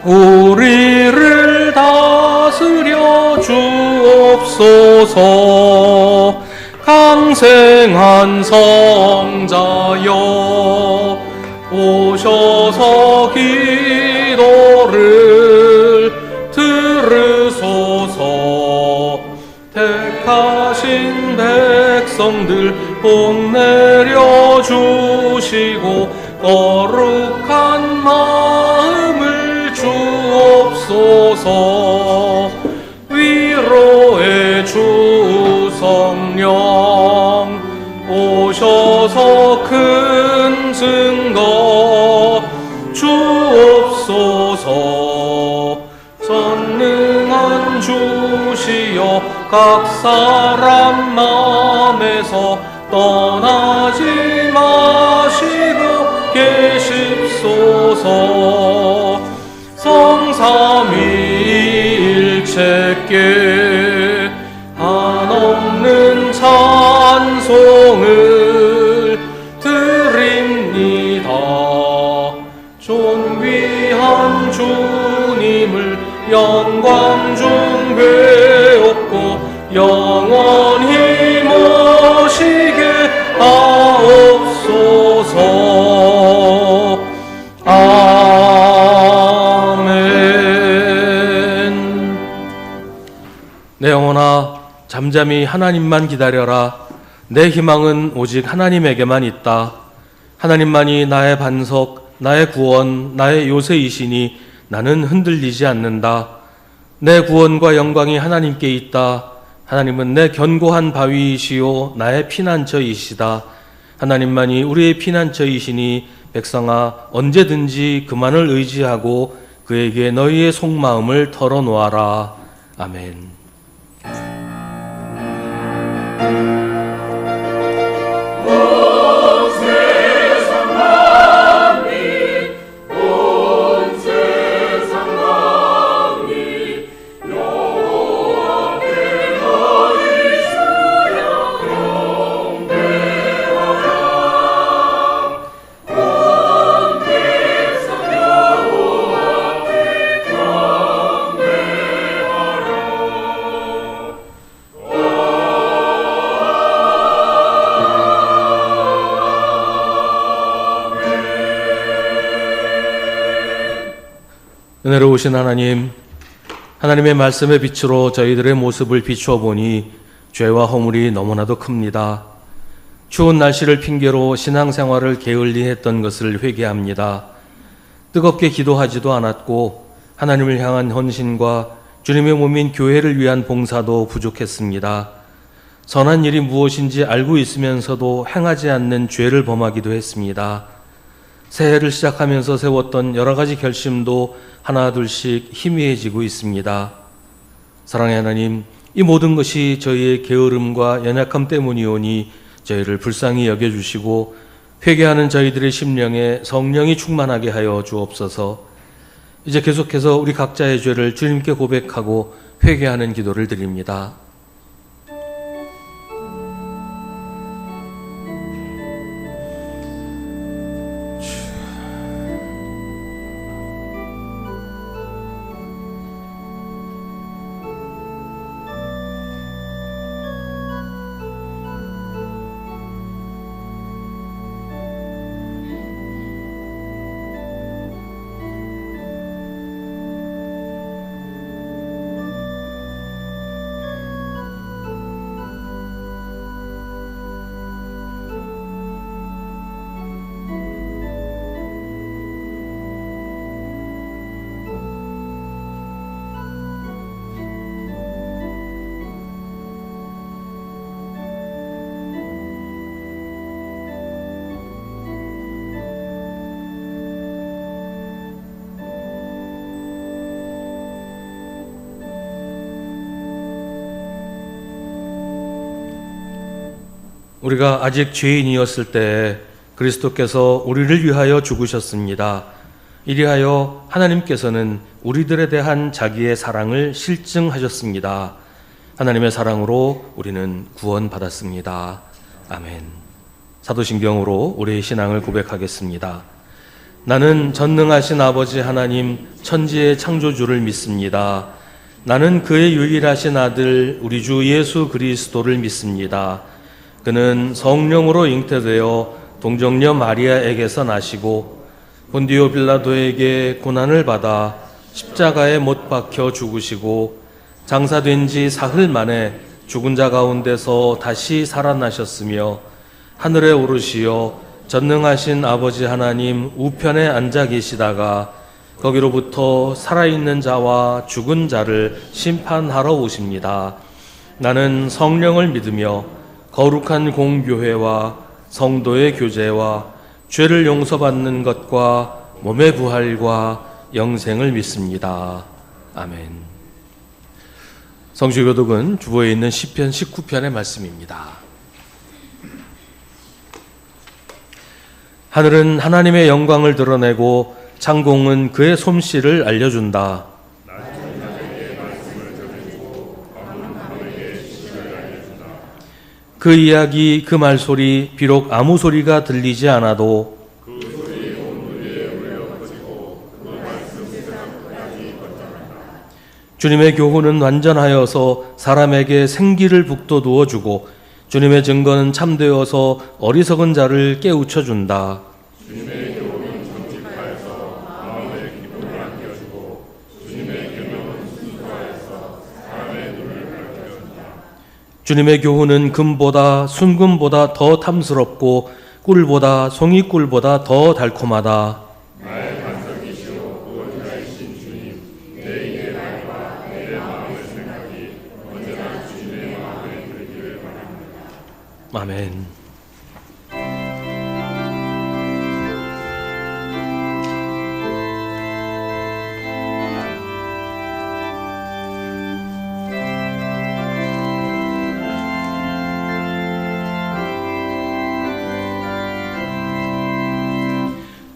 우리를 다스려 주옵소서. 강생한 성자여 오셔서 기도를 들으소서. 택하신 백성들 복 내려 주시고 거룩한 마음을 주옵소서. 위로의 주 성령 오셔서 큰 증거 주옵소서. 전능한 주시여 각 사람 마음에서 떠나지 마시고 계십소서. 성삼위일체께 한없는 찬송을 드립니다. 존귀한 주님을 영광 중 배웠고 영원히 모시게 하옵소서. 아멘. 내 영혼아 잠잠히 하나님만 기다려라. 내 희망은 오직 하나님에게만 있다. 하나님만이 나의 반석, 나의 구원, 나의 요새이시니 나는 흔들리지 않는다. 내 구원과 영광이 하나님께 있다. 하나님은 내 견고한 바위이시요 나의 피난처이시다. 하나님만이 우리의 피난처이시니 백성아 언제든지 그만을 의지하고 그에게 너희의 속마음을 털어놓아라. 아멘. 은혜로우신 하나님, 하나님의 말씀의 빛으로 저희들의 모습을 비추어 보니 죄와 허물이 너무나도 큽니다. 추운 날씨를 핑계로 신앙생활을 게을리했던 것을 회개합니다. 뜨겁게 기도하지도 않았고 하나님을 향한 헌신과 주님의 몸인 교회를 위한 봉사도 부족했습니다. 선한 일이 무엇인지 알고 있으면서도 행하지 않는 죄를 범하기도 했습니다. 새해를 시작하면서 세웠던 여러 가지 결심도 하나둘씩 희미해지고 있습니다. 사랑의 하나님, 이 모든 것이 저희의 게으름과 연약함 때문이오니 저희를 불쌍히 여겨주시고 회개하는 저희들의 심령에 성령이 충만하게 하여 주옵소서. 이제 계속해서 우리 각자의 죄를 주님께 고백하고 회개하는 기도를 드립니다. 우리가 아직 죄인이었을 때 그리스도께서 우리를 위하여 죽으셨습니다. 이리하여 하나님께서는 우리들에 대한 자기의 사랑을 실증하셨습니다. 하나님의 사랑으로 우리는 구원받았습니다. 아멘. 사도신경으로 우리의 신앙을 고백하겠습니다. 나는 전능하신 아버지 하나님 천지의 창조주를 믿습니다. 나는 그의 유일하신 아들 우리 주 예수 그리스도를 믿습니다. 그는 성령으로 잉태되어 동정녀 마리아에게서 나시고 본디오 빌라도에게 고난을 받아 십자가에 못 박혀 죽으시고 장사된 지 사흘 만에 죽은 자 가운데서 다시 살아나셨으며 하늘에 오르시어 전능하신 아버지 하나님 우편에 앉아 계시다가 거기로부터 살아있는 자와 죽은 자를 심판하러 오십니다. 나는 성령을 믿으며 거룩한 공교회와 성도의 교제와 죄를 용서받는 것과 몸의 부활과 영생을 믿습니다. 아멘. 성수교독은 주보에 있는 시편 19편의 말씀입니다. 하늘은 하나님의 영광을 드러내고 창공은 그의 솜씨를 알려준다. 그 이야기, 그 말소리, 비록 아무 소리가 들리지 않아도 주님의 교훈은 완전하여서 사람에게 생기를 북돋우어 주고 주님의 증거는 참되어서 어리석은 자를 깨우쳐준다. 주님의 교훈은 정직하여서 마음의 기쁨을 안겨주고 주님의 계명은 순수하여서 사람의 눈을 밝혀준다. 주님의 교훈은 금보다 순금보다 더 탐스럽고 꿀보다 송이꿀보다 더 달콤하다. 나의 반석이시오 구원자이신 주님, 내 입의 말과 내 마음의 생각이 언제나 주님의 마음에 들기를 바랍니다. 아멘.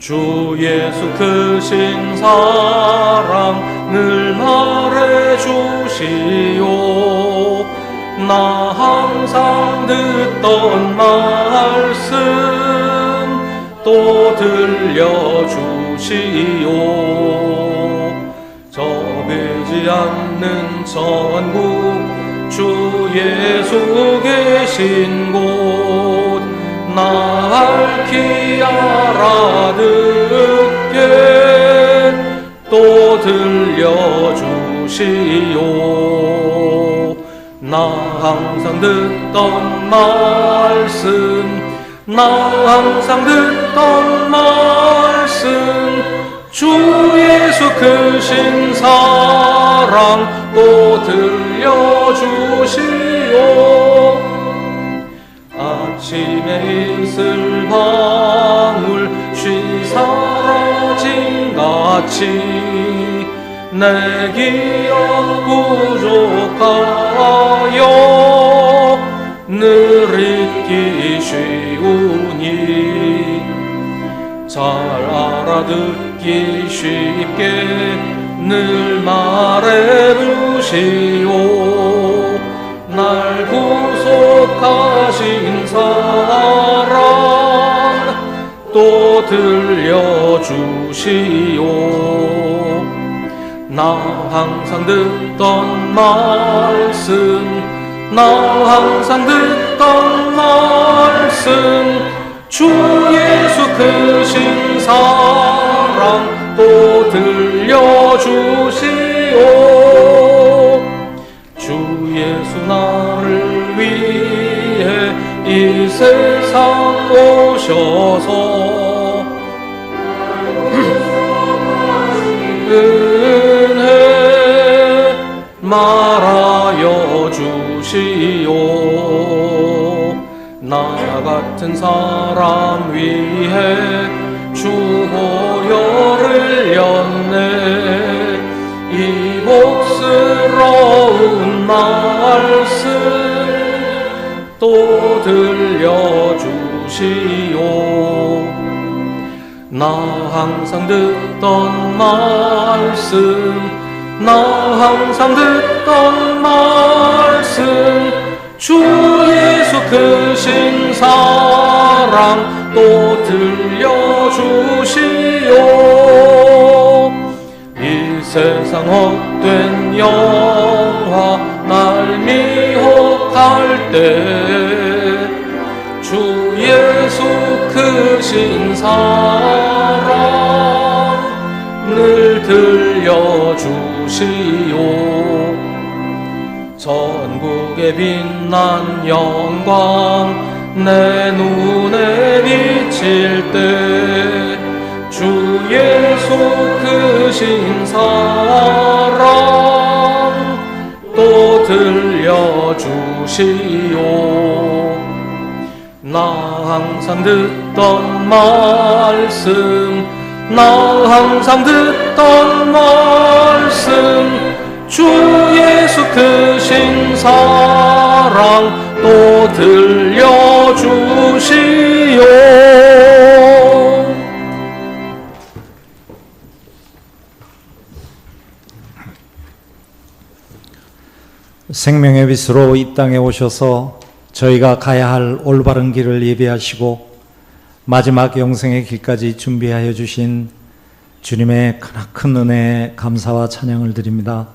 주 예수 크신 사랑 늘 말해주시오. 나 항상 듣던 말씀 또 들려주시오. 접이지 않는 천국 주 예수 계신 곳 나 알기 알아듣게 또 들려주시오. 나 항상 듣던 말씀 나 항상 듣던 말씀 주 예수 크신 사랑 또 들려주시오. 아침에 이슬 방울 쉬 사라진 같이 내 기억 부족하여 늘 잊기 쉬우니 잘 알아듣기 쉽게 늘 말해주시오. 날 구속하신 사랑 또 들려주시오. 나 항상 듣던 말씀 나 항상 듣던 말씀 주 예수 크신 사랑 또 들려주시오. 주 예수 나를 위해 이 세상 오셔서 은혜 말하여 주시오. 나 같은 사람 위해 주 보혈을 흘렸네. 이 복스러운 말씀 또 들려주시오. 나 항상 듣던 말씀 나 항상 듣던 말씀 주 예수 크신 사랑 또 들려주시오. 이 세상 헛된 영화 날 미혹할 때 주 예수 크신 사랑 늘 들려주시오. 전국에 빛난 영광 내 눈에 비칠 때 주 예수 크신 사랑 또 들려주시오. 나 항상 듣던 말씀 나 항상 듣던 말씀 주 예수 크신 사랑 또 들려주시오. 생명의 빛으로 이 땅에 오셔서 저희가 가야 할 올바른 길을 예비하시고 마지막 영생의 길까지 준비하여 주신 주님의 크나큰 은혜에 감사와 찬양을 드립니다.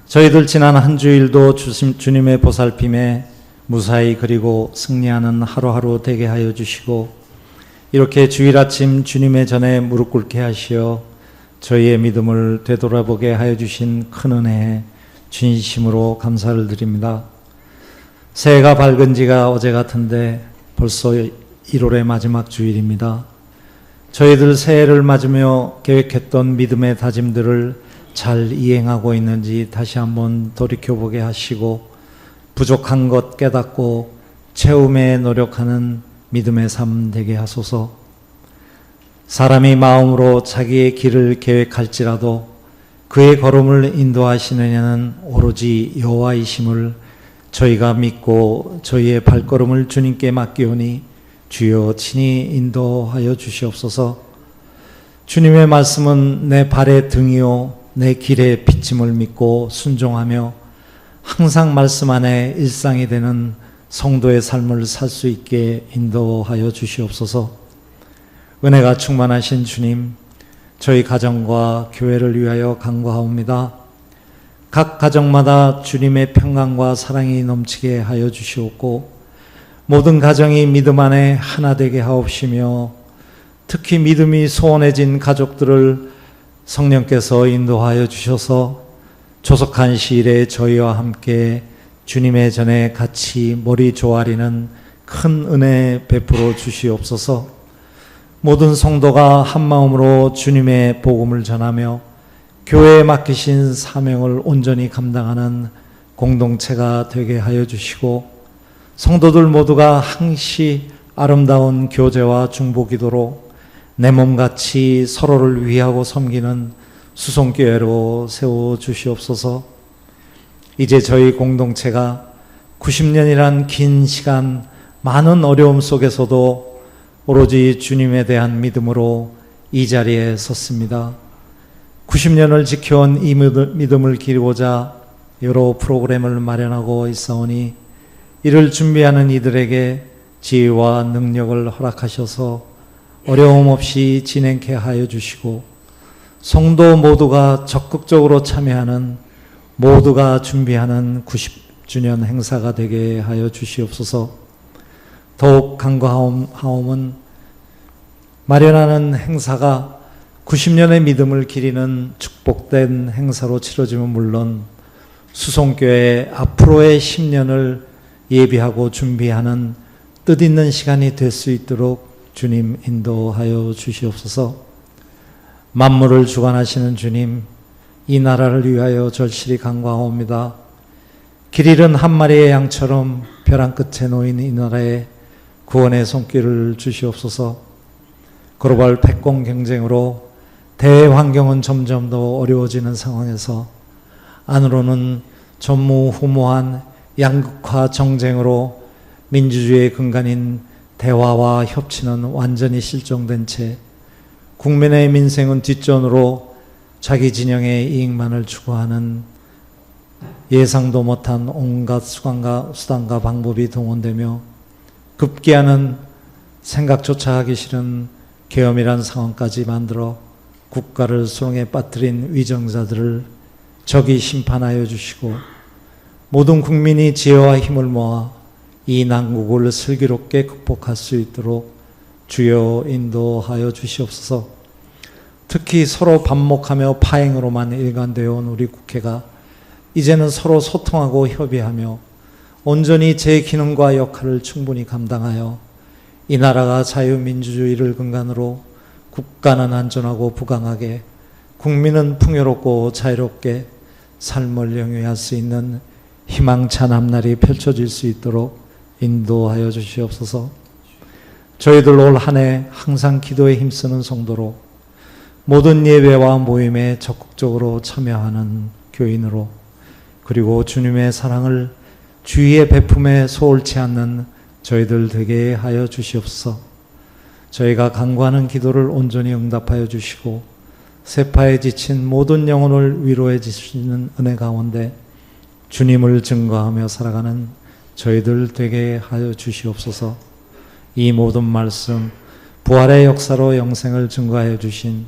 저희들 지난 한 주일도 주님의 보살핌에 무사히 그리고 승리하는 하루하루 되게 하여 주시고 이렇게 주일 아침 주님의 전에 무릎 꿇게 하시어 저희의 믿음을 되돌아보게 하여 주신 큰 은혜에 진심으로 감사를 드립니다. 새해가 밝은 지가 어제 같은데 벌써 1월의 마지막 주일입니다. 저희들 새해를 맞으며 계획했던 믿음의 다짐들을 잘 이행하고 있는지 다시 한번 돌이켜보게 하시고 부족한 것 깨닫고 채움에 노력하는 믿음의 삶 되게 하소서. 사람이 마음으로 자기의 길을 계획할지라도 그의 걸음을 인도하시는 이는 오로지 여호와이심을 저희가 믿고 저희의 발걸음을 주님께 맡기오니 주여 친히 인도하여 주시옵소서. 주님의 말씀은 내 발의 등이요 내 길의 비침을 믿고 순종하며 항상 말씀 안에 일상이 되는 성도의 삶을 살 수 있게 인도하여 주시옵소서. 은혜가 충만하신 주님, 저희 가정과 교회를 위하여 간구하옵니다. 각 가정마다 주님의 평강과 사랑이 넘치게 하여 주시옵고 모든 가정이 믿음 안에 하나 되게 하옵시며 특히 믿음이 소원해진 가족들을 성령께서 인도하여 주셔서 조속한 시일에 저희와 함께 주님의 전에 같이 머리 조아리는 큰 은혜 베풀어 주시옵소서. 모든 성도가 한마음으로 주님의 복음을 전하며 교회에 맡기신 사명을 온전히 감당하는 공동체가 되게 하여 주시고 성도들 모두가 항시 아름다운 교제와 중보기도로 내 몸같이 서로를 위하고 섬기는 수송교회로 세워주시옵소서. 이제 저희 공동체가 90년이란 긴 시간 많은 어려움 속에서도 오로지 주님에 대한 믿음으로 이 자리에 섰습니다. 90년을 지켜온 이 믿음을 기리고자 여러 프로그램을 마련하고 있사오니 이를 준비하는 이들에게 지혜와 능력을 허락하셔서 어려움 없이 진행케 하여 주시고 성도 모두가 적극적으로 참여하는 모두가 준비하는 90주년 행사가 되게 하여 주시옵소서. 더욱 간구하옵은 마련하는 행사가 90년의 믿음을 기리는 축복된 행사로 치러지면 물론 수송교회 앞으로의 10년을 예비하고 준비하는 뜻있는 시간이 될 수 있도록 주님 인도하여 주시옵소서. 만물을 주관하시는 주님, 이 나라를 위하여 절실히 간구하옵니다. 길 잃은 한 마리의 양처럼 벼랑 끝에 놓인 이 나라에 구원의 손길을 주시옵소서. 글로벌 패권 경쟁으로 대환경은 점점 더 어려워지는 상황에서 안으로는 전무후무한 양극화 정쟁으로 민주주의의 근간인 대화와 협치는 완전히 실종된 채 국민의 민생은 뒷전으로 자기 진영의 이익만을 추구하는 예상도 못한 온갖 수단과 방법이 동원되며 급기야는 생각조차 하기 싫은 계엄이란 상황까지 만들어 국가를 수렁에 빠뜨린 위정자들을 적이 심판하여 주시고 모든 국민이 지혜와 힘을 모아 이 난국을 슬기롭게 극복할 수 있도록 주여 인도하여 주시옵소서. 특히 서로 반목하며 파행으로만 일관되어 온 우리 국회가 이제는 서로 소통하고 협의하며 온전히 제 기능과 역할을 충분히 감당하여 이 나라가 자유민주주의를 근간으로 국가는 안전하고 부강하게 국민은 풍요롭고 자유롭게 삶을 영위할 수 있는 희망찬 앞날이 펼쳐질 수 있도록 인도하여 주시옵소서. 저희들 올 한 해 항상 기도에 힘쓰는 성도로 모든 예배와 모임에 적극적으로 참여하는 교인으로 그리고 주님의 사랑을 주위에 베품에 소홀치 않는 저희들 되게 하여 주시옵소서. 저희가 간구하는 기도를 온전히 응답하여 주시고 세파에 지친 모든 영혼을 위로해 주시는 은혜 가운데 주님을 증거하며 살아가는 저희들 되게 하여 주시옵소서. 이 모든 말씀 부활의 역사로 영생을 증거하여 주신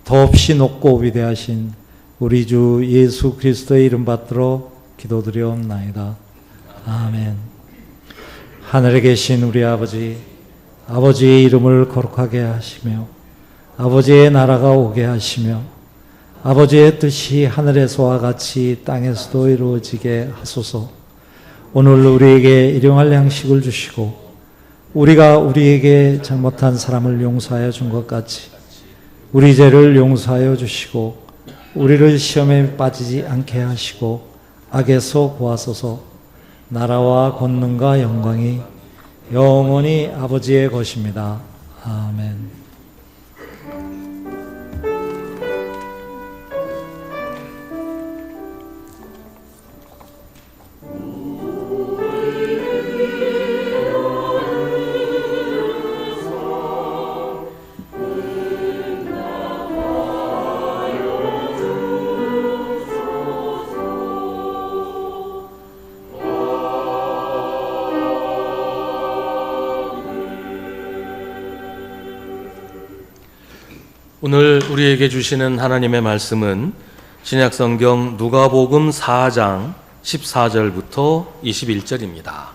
더없이 높고 위대하신 우리 주 예수 그리스도의 이름 받들어 기도드리옵나이다. 아멘. 하늘에 계신 우리 아버지, 아버지의 이름을 거룩하게 하시며 아버지의 나라가 오게 하시며 아버지의 뜻이 하늘에서와 같이 땅에서도 이루어지게 하소서. 오늘 우리에게 일용할 양식을 주시고 우리가 우리에게 잘못한 사람을 용서하여 준 것 같이 우리 죄를 용서하여 주시고 우리를 시험에 빠지지 않게 하시고 악에서 구하소서. 나라와 권능과 영광이 영원히 아버지의 것입니다. 아멘. 오늘 우리에게 주시는 하나님의 말씀은 신약성경 누가복음 4장 14절부터 21절입니다.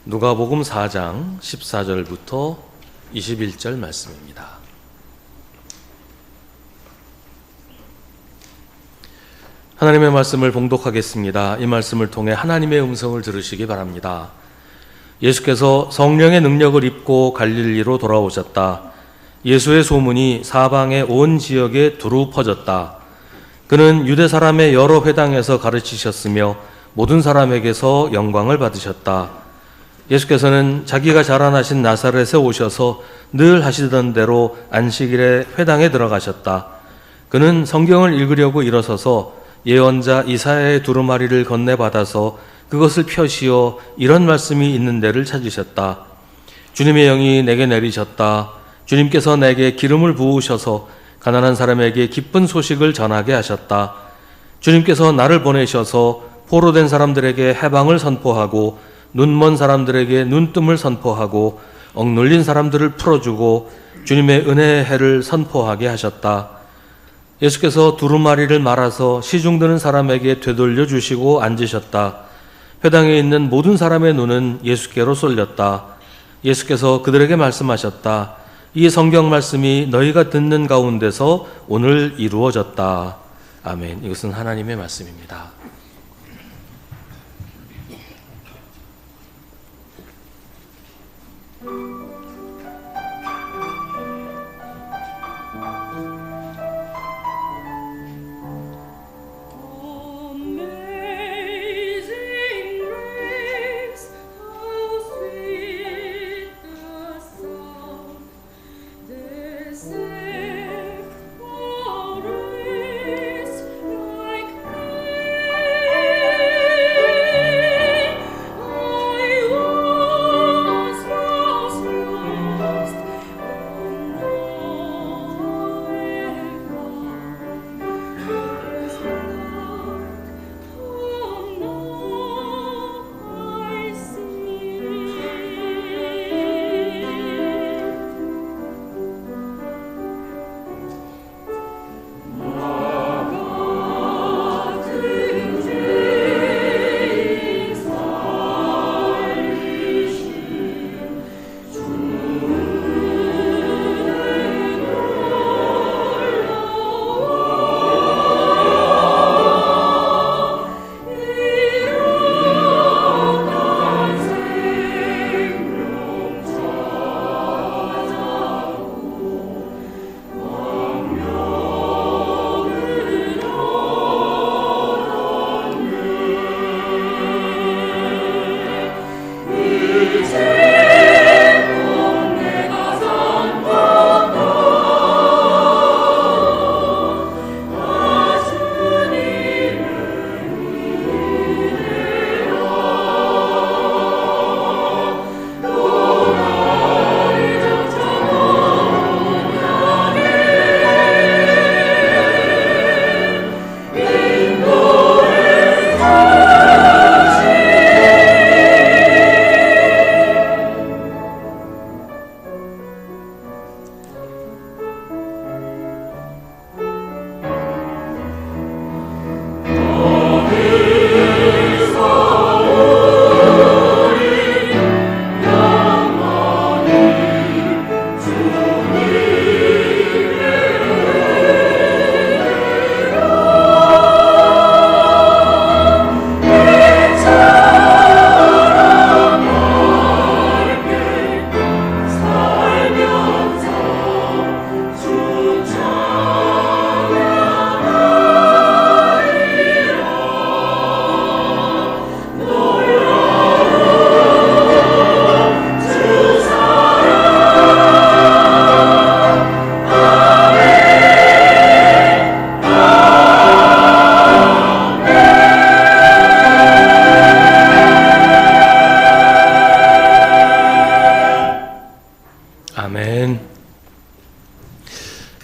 누가복음 4장 14절부터 21절 말씀입니다. 하나님의 말씀을 봉독하겠습니다. 이 말씀을 통해 하나님의 음성을 들으시기 바랍니다. 예수께서 성령의 능력을 입고 갈릴리로 돌아오셨다. 예수의 소문이 사방의 온 지역에 두루 퍼졌다. 그는 유대 사람의 여러 회당에서 가르치셨으며 모든 사람에게서 영광을 받으셨다. 예수께서는 자기가 자라나신 나사렛에 오셔서 늘 하시던 대로 안식일에 회당에 들어가셨다. 그는 성경을 읽으려고 일어서서 예언자 이사야의 두루마리를 건네받아서 그것을 펴시어 이런 말씀이 있는 데를 찾으셨다. 주님의 영이 내게 내리셨다. 주님께서 내게 기름을 부으셔서 가난한 사람에게 기쁜 소식을 전하게 하셨다. 주님께서 나를 보내셔서 포로된 사람들에게 해방을 선포하고 눈먼 사람들에게 눈뜸을 선포하고 억눌린 사람들을 풀어주고 주님의 은혜의 해를 선포하게 하셨다. 예수께서 두루마리를 말아서 시중드는 사람에게 되돌려 주시고 앉으셨다. 회당에 있는 모든 사람의 눈은 예수께로 쏠렸다. 예수께서 그들에게 말씀하셨다. 이 성경 말씀이 너희가 듣는 가운데서 오늘 이루어졌다. 아멘. 이것은 하나님의 말씀입니다.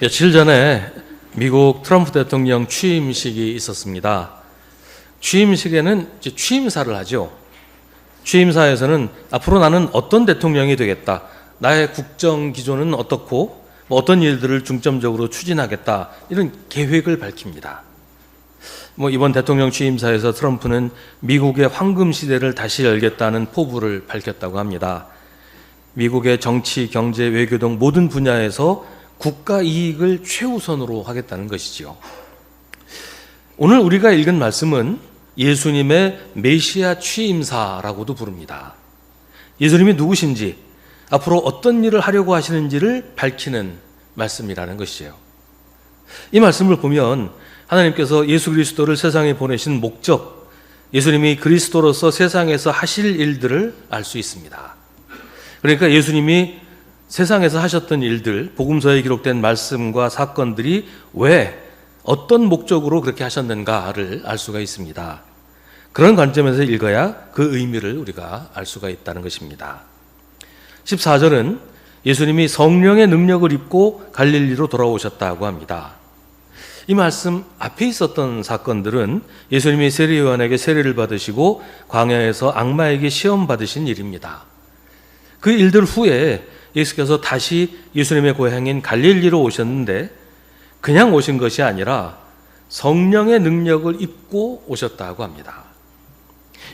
며칠 전에 미국 트럼프 대통령 취임식이 있었습니다. 취임식에는 이제 취임사를 하죠. 취임사에서는 앞으로 나는 어떤 대통령이 되겠다, 나의 국정 기조는 어떻고 어떤 일들을 중점적으로 추진하겠다, 이런 계획을 밝힙니다. 이번 대통령 취임사에서 트럼프는 미국의 황금 시대를 다시 열겠다는 포부를 밝혔다고 합니다. 미국의 정치, 경제, 외교 등 모든 분야에서 국가 이익을 최우선으로 하겠다는 것이지요. 오늘 우리가 읽은 말씀은 예수님의 메시아 취임사라고도 부릅니다. 예수님이 누구신지, 앞으로 어떤 일을 하려고 하시는지를 밝히는 말씀이라는 것이에요. 이 말씀을 보면 하나님께서 예수 그리스도를 세상에 보내신 목적, 예수님이 그리스도로서 세상에서 하실 일들을 알 수 있습니다. 그러니까 예수님이 세상에서 하셨던 일들, 복음서에 기록된 말씀과 사건들이 왜, 어떤 목적으로 그렇게 하셨는가를 알 수가 있습니다. 그런 관점에서 읽어야 그 의미를 우리가 알 수가 있다는 것입니다. 14절은 예수님이 성령의 능력을 입고 갈릴리로 돌아오셨다고 합니다. 이 말씀 앞에 있었던 사건들은 예수님이 세례 요한에게 세례를 받으시고 광야에서 악마에게 시험 받으신 일입니다. 그 일들 후에 예수께서 다시 예수님의 고향인 갈릴리로 오셨는데 그냥 오신 것이 아니라 성령의 능력을 입고 오셨다고 합니다.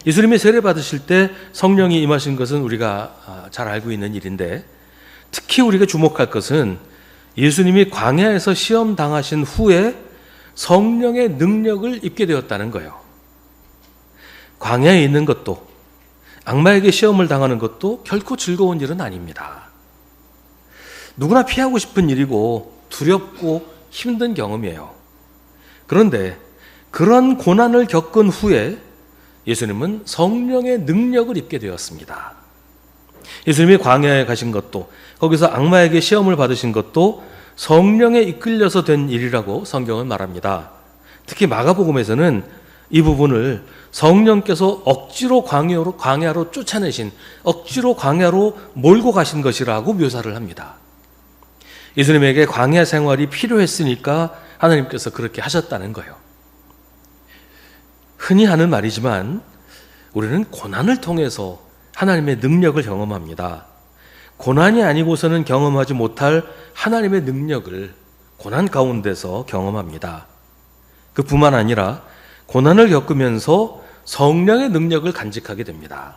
예수님이 세례 받으실 때 성령이 임하신 것은 우리가 잘 알고 있는 일인데, 특히 우리가 주목할 것은 예수님이 광야에서 시험 당하신 후에 성령의 능력을 입게 되었다는 거예요. 광야에 있는 것도, 악마에게 시험을 당하는 것도 결코 즐거운 일은 아닙니다. 누구나 피하고 싶은 일이고 두렵고 힘든 경험이에요. 그런데 그런 고난을 겪은 후에 예수님은 성령의 능력을 입게 되었습니다. 예수님이 광야에 가신 것도, 거기서 악마에게 시험을 받으신 것도 성령에 이끌려서 된 일이라고 성경은 말합니다. 특히 마가복음에서는 이 부분을 성령께서 억지로 광야로 쫓아내신, 억지로 광야로 몰고 가신 것이라고 묘사를 합니다. 예수님에게 광야 생활이 필요했으니까 하나님께서 그렇게 하셨다는 거예요. 흔히 하는 말이지만 우리는 고난을 통해서 하나님의 능력을 경험합니다. 고난이 아니고서는 경험하지 못할 하나님의 능력을 고난 가운데서 경험합니다. 그뿐만 아니라 고난을 겪으면서 성령의 능력을 간직하게 됩니다.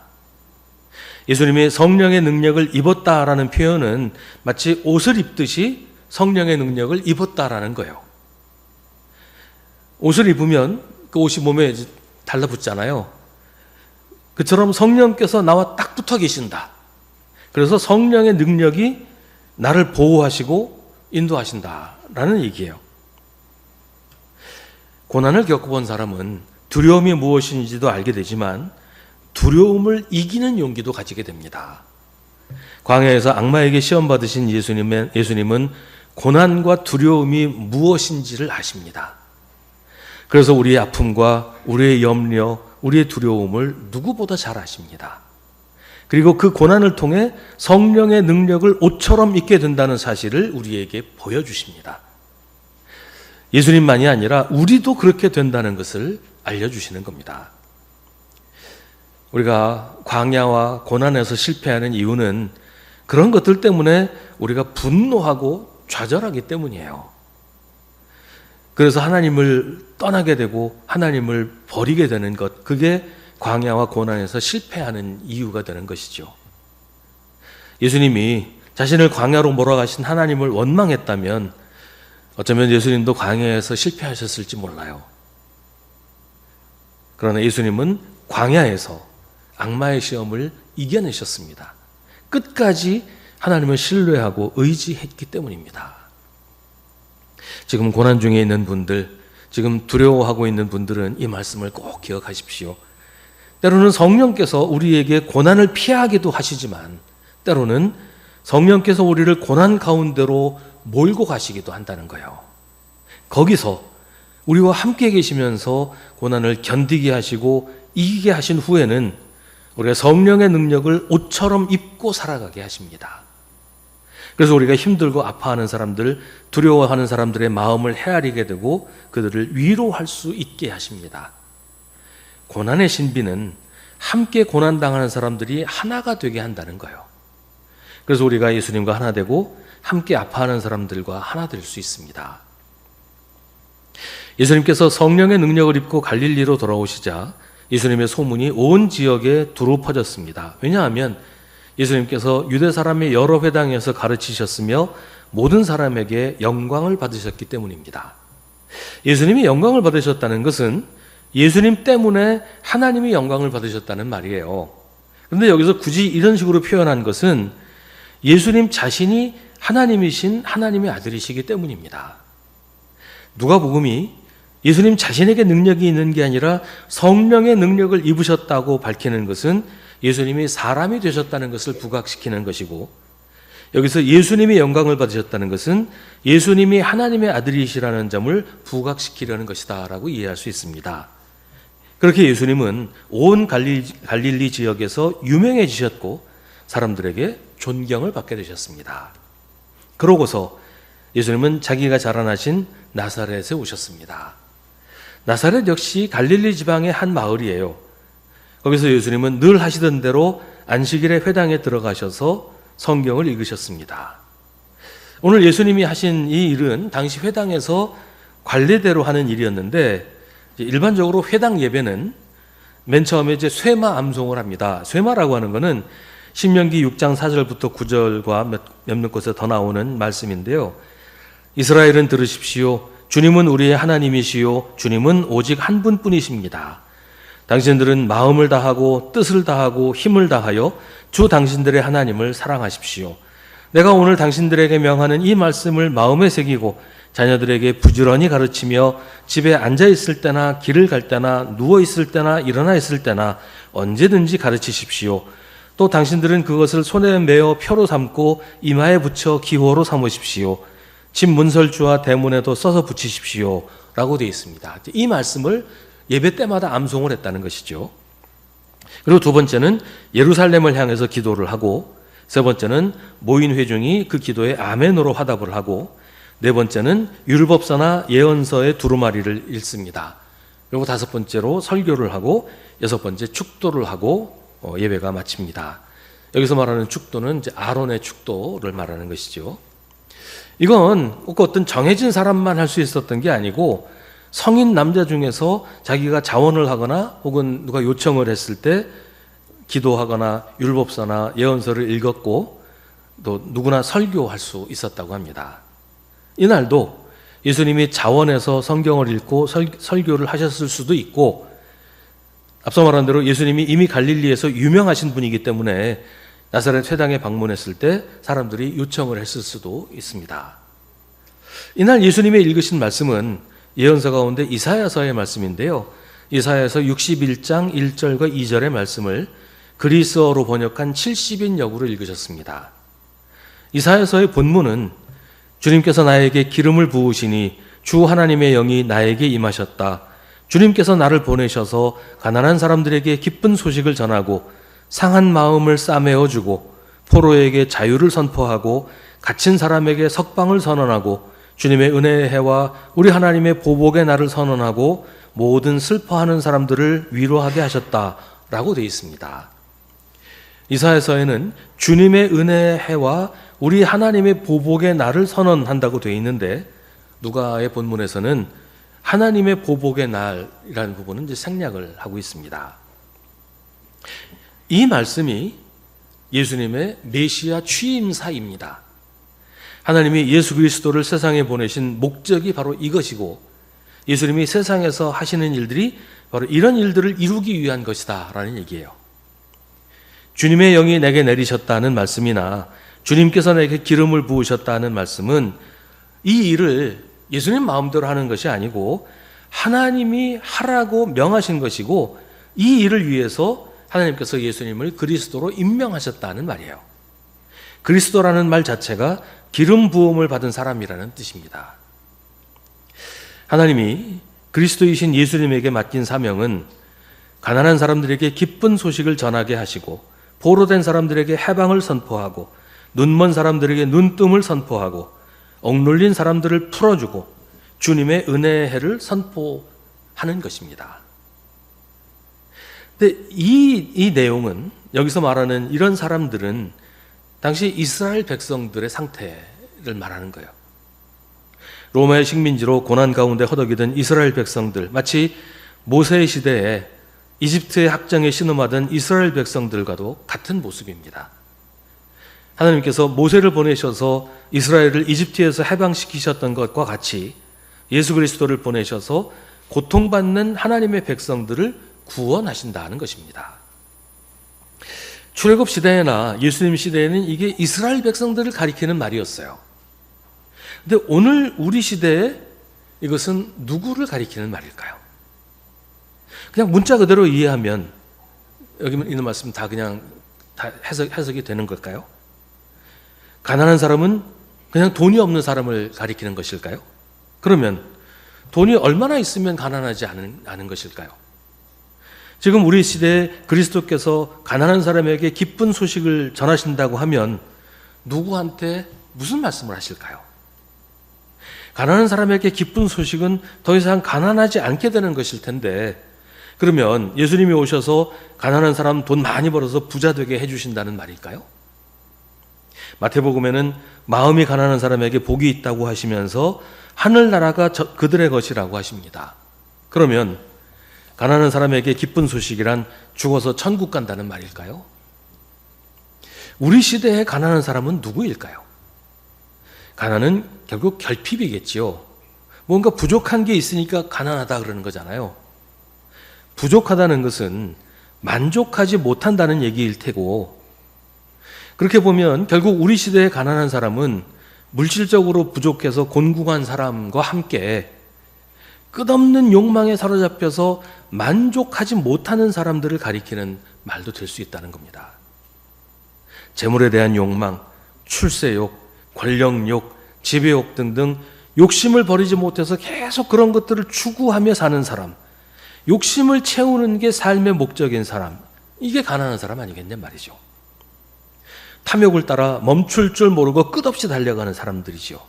예수님이 성령의 능력을 입었다라는 표현은 마치 옷을 입듯이 성령의 능력을 입었다라는 거예요. 옷을 입으면 그 옷이 몸에 달라붙잖아요. 그처럼 성령께서 나와 딱 붙어 계신다. 그래서 성령의 능력이 나를 보호하시고 인도하신다라는 얘기예요. 고난을 겪어본 사람은 두려움이 무엇인지도 알게 되지만 두려움을 이기는 용기도 가지게 됩니다. 광야에서 악마에게 시험 받으신 예수님은 고난과 두려움이 무엇인지를 아십니다. 그래서 우리의 아픔과 우리의 염려, 우리의 두려움을 누구보다 잘 아십니다. 그리고 그 고난을 통해 성령의 능력을 옷처럼 입게 된다는 사실을 우리에게 보여주십니다. 예수님만이 아니라 우리도 그렇게 된다는 것을 알려주시는 겁니다. 우리가 광야와 고난에서 실패하는 이유는 그런 것들 때문에 우리가 분노하고 좌절하기 때문이에요. 그래서 하나님을 떠나게 되고 하나님을 버리게 되는 것, 그게 광야와 고난에서 실패하는 이유가 되는 것이죠. 예수님이 자신을 광야로 몰아가신 하나님을 원망했다면 어쩌면 예수님도 광야에서 실패하셨을지 몰라요. 그러나 예수님은 광야에서 악마의 시험을 이겨내셨습니다. 끝까지 하나님을 신뢰하고 의지했기 때문입니다. 지금 고난 중에 있는 분들, 지금 두려워하고 있는 분들은 이 말씀을 꼭 기억하십시오. 때로는 성령께서 우리에게 고난을 피하기도 하시지만 때로는 성령께서 우리를 고난 가운데로 몰고 가시기도 한다는 거예요. 거기서 우리와 함께 계시면서 고난을 견디게 하시고 이기게 하신 후에는 우리가 성령의 능력을 옷처럼 입고 살아가게 하십니다. 그래서 우리가 힘들고 아파하는 사람들, 두려워하는 사람들의 마음을 헤아리게 되고 그들을 위로할 수 있게 하십니다. 고난의 신비는 함께 고난당하는 사람들이 하나가 되게 한다는 거예요. 그래서 우리가 예수님과 하나 되고 함께 아파하는 사람들과 하나 될 수 있습니다. 예수님께서 성령의 능력을 입고 갈릴리로 돌아오시자 예수님의 소문이 온 지역에 두루 퍼졌습니다. 왜냐하면 예수님께서 유대 사람의 여러 회당에서 가르치셨으며 모든 사람에게 영광을 받으셨기 때문입니다. 예수님이 영광을 받으셨다는 것은 예수님 때문에 하나님이 영광을 받으셨다는 말이에요. 그런데 여기서 굳이 이런 식으로 표현한 것은 예수님 자신이 하나님이신 하나님의 아들이시기 때문입니다. 누가복음이 예수님 자신에게 능력이 있는 게 아니라 성령의 능력을 입으셨다고 밝히는 것은 예수님이 사람이 되셨다는 것을 부각시키는 것이고, 여기서 예수님이 영광을 받으셨다는 것은 예수님이 하나님의 아들이시라는 점을 부각시키려는 것이다 라고 이해할 수 있습니다. 그렇게 예수님은 온 갈릴리 지역에서 유명해지셨고 사람들에게 존경을 받게 되셨습니다. 그러고서 예수님은 자기가 자라나신 나사렛에 오셨습니다. 나사렛 역시 갈릴리 지방의 한 마을이에요. 거기서 예수님은 늘 하시던 대로 안식일에 회당에 들어가셔서 성경을 읽으셨습니다. 오늘 예수님이 하신 이 일은 당시 회당에서 관례대로 하는 일이었는데, 일반적으로 회당 예배는 맨 처음에 이제 쇠마 암송을 합니다. 쇠마라고 하는 것은 신명기 6장 4절부터 9절과 몇몇 곳에 더 나오는 말씀인데요. 이스라엘은 들으십시오. 주님은 우리의 하나님이시요 주님은 오직 한 분뿐이십니다. 당신들은 마음을 다하고 뜻을 다하고 힘을 다하여 주 당신들의 하나님을 사랑하십시오. 내가 오늘 당신들에게 명하는 이 말씀을 마음에 새기고 자녀들에게 부지런히 가르치며 집에 앉아 있을 때나 길을 갈 때나 누워 있을 때나 일어나 있을 때나 언제든지 가르치십시오. 또 당신들은 그것을 손에 메어 표로 삼고 이마에 붙여 기호로 삼으십시오. 집 문설주와 대문에도 써서 붙이십시오 라고 되어 있습니다. 이 말씀을 예배 때마다 암송을 했다는 것이죠. 그리고 두 번째는 예루살렘을 향해서 기도를 하고, 세 번째는 모인 회중이 그 기도에 아멘으로 화답을 하고, 네 번째는 율법서나 예언서의 두루마리를 읽습니다. 그리고 다섯 번째로 설교를 하고, 여섯 번째 축도를 하고 예배가 마칩니다. 여기서 말하는 축도는 이제 아론의 축도를 말하는 것이죠. 이건 꼭 어떤 정해진 사람만 할 수 있었던 게 아니고 성인 남자 중에서 자기가 자원을 하거나 혹은 누가 요청을 했을 때 기도하거나 율법서나 예언서를 읽었고 또 누구나 설교할 수 있었다고 합니다. 이날도 예수님이 자원해서 성경을 읽고 설교를 하셨을 수도 있고, 앞서 말한 대로 예수님이 이미 갈릴리에서 유명하신 분이기 때문에 나사렛 회당에 방문했을 때 사람들이 요청을 했을 수도 있습니다. 이날 예수님이 읽으신 말씀은 예언서 가운데 이사야서의 말씀인데요. 이사야서 61장 1절과 2절의 말씀을 그리스어로 번역한 70인 역으로 읽으셨습니다. 이사야서의 본문은 주님께서 나에게 기름을 부으시니 주 하나님의 영이 나에게 임하셨다. 주님께서 나를 보내셔서 가난한 사람들에게 기쁜 소식을 전하고 상한 마음을 싸매어주고 포로에게 자유를 선포하고 갇힌 사람에게 석방을 선언하고 주님의 은혜의 해와 우리 하나님의 보복의 날을 선언하고 모든 슬퍼하는 사람들을 위로하게 하셨다라고 되어 있습니다. 이사야서에는 주님의 은혜의 해와 우리 하나님의 보복의 날을 선언한다고 되어 있는데, 누가의 본문에서는 하나님의 보복의 날이라는 부분은 이제 생략을 하고 있습니다. 이 말씀이 예수님의 메시아 취임사입니다. 하나님이 예수 그리스도를 세상에 보내신 목적이 바로 이것이고, 예수님이 세상에서 하시는 일들이 바로 이런 일들을 이루기 위한 것이다 라는 얘기예요. 주님의 영이 내게 내리셨다는 말씀이나 주님께서 내게 기름을 부으셨다는 말씀은 이 일을 예수님 마음대로 하는 것이 아니고 하나님이 하라고 명하신 것이고, 이 일을 위해서 하나님께서 예수님을 그리스도로 임명하셨다는 말이에요. 그리스도라는 말 자체가 기름 부음을 받은 사람이라는 뜻입니다. 하나님이 그리스도이신 예수님에게 맡긴 사명은 가난한 사람들에게 기쁜 소식을 전하게 하시고, 포로된 사람들에게 해방을 선포하고, 눈먼 사람들에게 눈뜸을 선포하고 억눌린 사람들을 풀어주고 주님의 은혜의 해를 선포하는 것입니다. 근데 이 내용은, 여기서 말하는 이런 사람들은 당시 이스라엘 백성들의 상태를 말하는 거예요. 로마의 식민지로 고난 가운데 허덕이던 이스라엘 백성들, 마치 모세의 시대에 이집트의 학장에 신음하던 이스라엘 백성들과도 같은 모습입니다. 하나님께서 모세를 보내셔서 이스라엘을 이집트에서 해방시키셨던 것과 같이 예수 그리스도를 보내셔서 고통받는 하나님의 백성들을 구원하신다는 것입니다. 출애굽 시대나 예수님 시대에는 이게 이스라엘 백성들을 가리키는 말이었어요. 근데 오늘 우리 시대에 이것은 누구를 가리키는 말일까요? 그냥 문자 그대로 이해하면 여기 있는 말씀 다 그냥 다 해석이 되는 걸까요? 가난한 사람은 그냥 돈이 없는 사람을 가리키는 것일까요? 그러면 돈이 얼마나 있으면 가난하지 않은 것일까요? 지금 우리 시대에 그리스도께서 가난한 사람에게 기쁜 소식을 전하신다고 하면 누구한테 무슨 말씀을 하실까요? 가난한 사람에게 기쁜 소식은 더 이상 가난하지 않게 되는 것일 텐데, 그러면 예수님이 오셔서 가난한 사람 돈 많이 벌어서 부자 되게 해주신다는 말일까요? 마태복음에는 마음이 가난한 사람에게 복이 있다고 하시면서 하늘나라가 그들의 것이라고 하십니다. 그러면 가난한 사람에게 기쁜 소식이란 죽어서 천국 간다는 말일까요? 우리 시대의 가난한 사람은 누구일까요? 가난은 결국 결핍이겠지요. 뭔가 부족한 게 있으니까 가난하다 그러는 거잖아요. 부족하다는 것은 만족하지 못한다는 얘기일 테고, 그렇게 보면 결국 우리 시대의 가난한 사람은 물질적으로 부족해서 곤궁한 사람과 함께 끝없는 욕망에 사로잡혀서 만족하지 못하는 사람들을 가리키는 말도 될 수 있다는 겁니다. 재물에 대한 욕망, 출세욕, 권력욕, 지배욕 등등 욕심을 버리지 못해서 계속 그런 것들을 추구하며 사는 사람, 욕심을 채우는 게 삶의 목적인 사람, 이게 가난한 사람 아니겠냐 말이죠. 탐욕을 따라 멈출 줄 모르고 끝없이 달려가는 사람들이죠.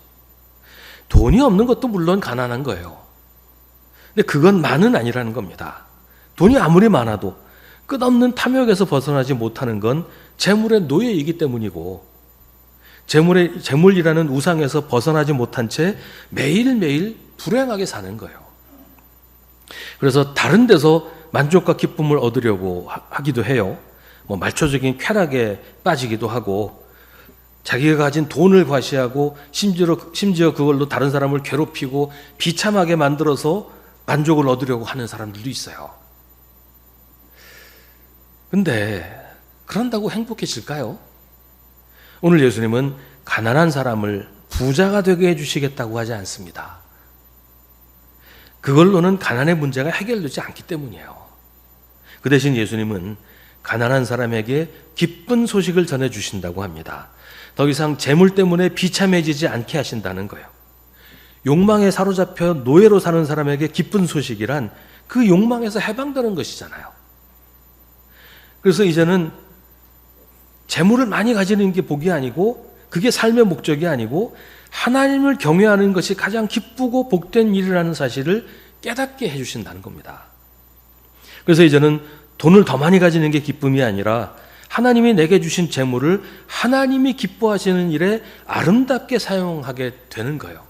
돈이 없는 것도 물론 가난한 거예요. 근데 그건 만은 아니라는 겁니다. 돈이 아무리 많아도 끝없는 탐욕에서 벗어나지 못하는 건 재물의 노예이기 때문이고, 재물이라는 우상에서 벗어나지 못한 채 매일매일 불행하게 사는 거예요. 그래서 다른 데서 만족과 기쁨을 얻으려고 하기도 해요. 말초적인 쾌락에 빠지기도 하고, 자기가 가진 돈을 과시하고 심지어 그걸로 다른 사람을 괴롭히고 비참하게 만들어서 만족을 얻으려고 하는 사람들도 있어요. 근데 그런다고 행복해질까요? 오늘 예수님은 가난한 사람을 부자가 되게 해주시겠다고 하지 않습니다. 그걸로는 가난의 문제가 해결되지 않기 때문이에요. 그 대신 예수님은 가난한 사람에게 기쁜 소식을 전해주신다고 합니다. 더 이상 재물 때문에 비참해지지 않게 하신다는 거예요. 욕망에 사로잡혀 노예로 사는 사람에게 기쁜 소식이란 그 욕망에서 해방되는 것이잖아요. 그래서 이제는 재물을 많이 가지는 게 복이 아니고, 그게 삶의 목적이 아니고, 하나님을 경외하는 것이 가장 기쁘고 복된 일이라는 사실을 깨닫게 해주신다는 겁니다. 그래서 이제는 돈을 더 많이 가지는 게 기쁨이 아니라 하나님이 내게 주신 재물을 하나님이 기뻐하시는 일에 아름답게 사용하게 되는 거예요.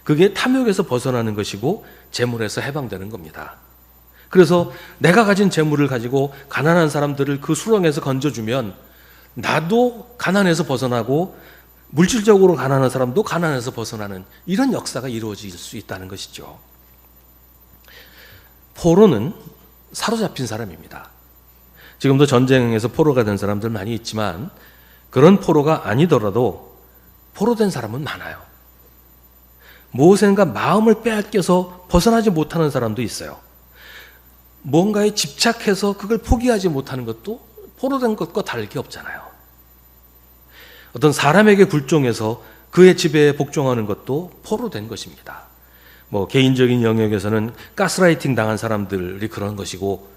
그게 탐욕에서 벗어나는 것이고 재물에서 해방되는 겁니다. 그래서 내가 가진 재물을 가지고 가난한 사람들을 그 수렁에서 건져주면 나도 가난에서 벗어나고 물질적으로 가난한 사람도 가난에서 벗어나는 이런 역사가 이루어질 수 있다는 것이죠. 포로는 사로잡힌 사람입니다. 지금도 전쟁에서 포로가 된 사람들 많이 있지만 그런 포로가 아니더라도 포로된 사람은 많아요. 무엇인가 마음을 빼앗겨서 벗어나지 못하는 사람도 있어요. 뭔가에 집착해서 그걸 포기하지 못하는 것도 포로된 것과 다를 게 없잖아요. 어떤 사람에게 굴종해서 그의 지배에 복종하는 것도 포로된 것입니다. 개인적인 영역에서는 가스라이팅 당한 사람들이 그런 것이고,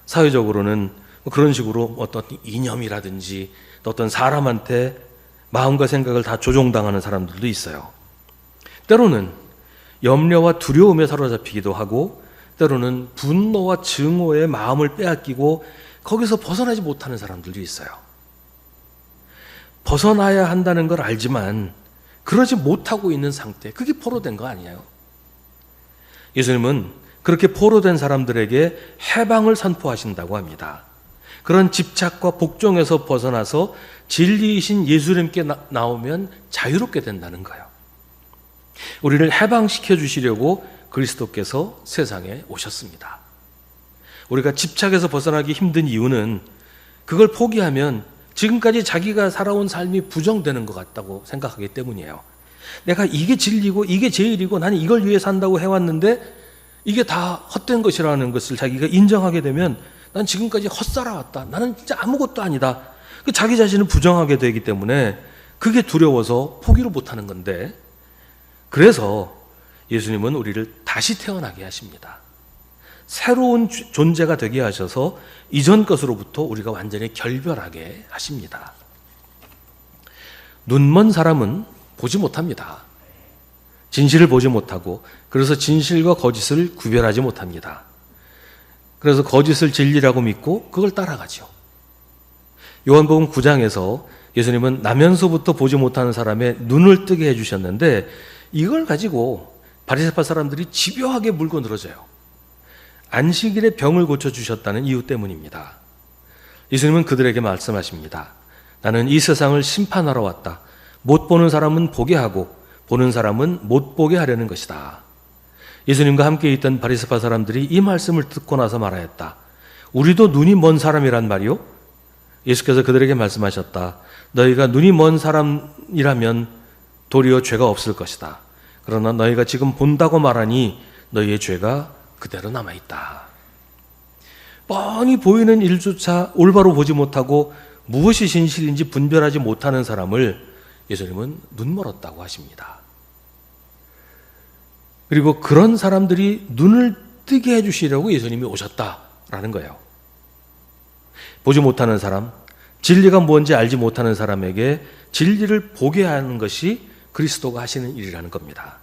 사회적으로는 그런 식으로 어떤 이념이라든지 또 어떤 사람한테 마음과 생각을 다 조종당하는 사람들도 있어요. 때로는 염려와 두려움에 사로잡히기도 하고 때로는 분노와 증오의 마음을 빼앗기고 거기서 벗어나지 못하는 사람들도 있어요. 벗어나야 한다는 걸 알지만 그러지 못하고 있는 상태, 그게 포로된 거 아니에요. 예수님은 그렇게 포로된 사람들에게 해방을 선포하신다고 합니다. 그런 집착과 복종에서 벗어나서 진리이신 예수님께 나오면 자유롭게 된다는 거예요. 우리를 해방시켜 주시려고 그리스도께서 세상에 오셨습니다. 우리가 집착에서 벗어나기 힘든 이유는 그걸 포기하면 지금까지 자기가 살아온 삶이 부정되는 것 같다고 생각하기 때문이에요. 내가 이게 진리고 이게 제일이고 나는 이걸 위해 산다고 해왔는데 이게 다 헛된 것이라는 것을 자기가 인정하게 되면 난 지금까지 헛살아왔다. 나는 진짜 아무것도 아니다. 자기 자신을 부정하게 되기 때문에 그게 두려워서 포기를 못하는 건데, 그래서 예수님은 우리를 다시 태어나게 하십니다. 새로운 존재가 되게 하셔서 이전 것으로부터 우리가 완전히 결별하게 하십니다. 눈먼 사람은 보지 못합니다. 진실을 보지 못하고, 그래서 진실과 거짓을 구별하지 못합니다. 그래서 거짓을 진리라고 믿고 그걸 따라가죠. 요한복음 9장에서 예수님은 나면서부터 보지 못하는 사람의 눈을 뜨게 해주셨는데 이걸 가지고 바리새파 사람들이 집요하게 물고 늘어져요. 안식일에 병을 고쳐주셨다는 이유 때문입니다. 예수님은 그들에게 말씀하십니다. 나는 이 세상을 심판하러 왔다. 못 보는 사람은 보게 하고 보는 사람은 못 보게 하려는 것이다. 예수님과 함께 있던 바리새파 사람들이 이 말씀을 듣고 나서 말하였다. 우리도 눈이 먼 사람이란 말이요? 예수께서 그들에게 말씀하셨다. 너희가 눈이 먼 사람이라면 도리어 죄가 없을 것이다. 그러나 너희가 지금 본다고 말하니 너희의 죄가 그대로 남아있다. 뻔히 보이는 일조차 올바로 보지 못하고 무엇이 진실인지 분별하지 못하는 사람을 예수님은 눈멀었다고 하십니다. 그리고 그런 사람들이 눈을 뜨게 해주시려고 예수님이 오셨다라는 거예요. 보지 못하는 사람, 진리가 뭔지 알지 못하는 사람에게 진리를 보게 하는 것이 그리스도가 하시는 일이라는 겁니다.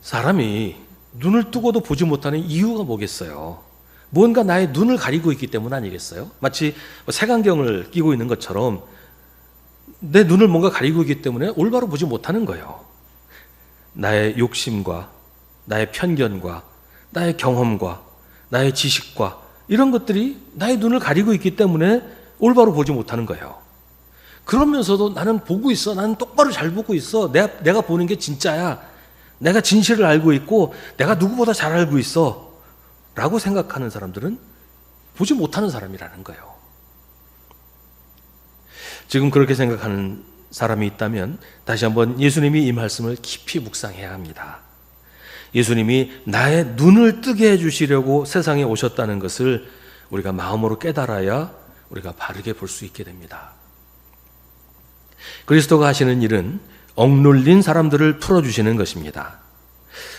사람이 눈을 뜨고도 보지 못하는 이유가 뭐겠어요? 뭔가 나의 눈을 가리고 있기 때문 아니겠어요? 마치 색안경을 끼고 있는 것처럼 내 눈을 뭔가 가리고 있기 때문에 올바로 보지 못하는 거예요. 나의 욕심과 나의 편견과 나의 경험과 나의 지식과 이런 것들이 나의 눈을 가리고 있기 때문에 올바로 보지 못하는 거예요. 그러면서도 나는 보고 있어. 나는 똑바로 잘 보고 있어. 내가 보는 게 진짜야. 내가 진실을 알고 있고 내가 누구보다 잘 알고 있어 라고 생각하는 사람들은 보지 못하는 사람이라는 거예요. 지금 그렇게 생각하는 사람이 있다면 다시 한번 예수님이 이 말씀을 깊이 묵상해야 합니다. 예수님이 나의 눈을 뜨게 해주시려고 세상에 오셨다는 것을 우리가 마음으로 깨달아야 우리가 바르게 볼 수 있게 됩니다. 그리스도가 하시는 일은 억눌린 사람들을 풀어주시는 것입니다.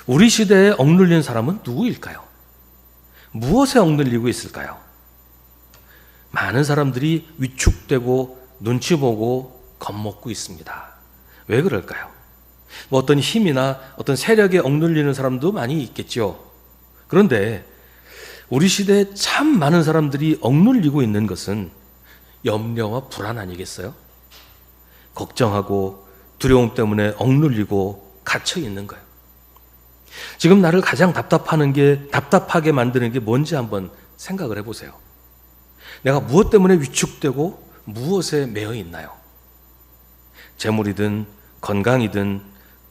우리 시대에 억눌린 사람은 누구일까요? 무엇에 억눌리고 있을까요? 많은 사람들이 위축되고 눈치 보고 겁먹고 있습니다. 왜 그럴까요? 어떤 힘이나 어떤 세력에 억눌리는 사람도 많이 있겠죠. 그런데 우리 시대에 참 많은 사람들이 억눌리고 있는 것은 염려와 불안 아니겠어요? 걱정하고 두려움 때문에 억눌리고 갇혀 있는 거예요. 지금 나를 가장 답답하게 만드는 게 뭔지 한번 생각을 해보세요. 내가 무엇 때문에 위축되고 무엇에 매여 있나요? 재물이든 건강이든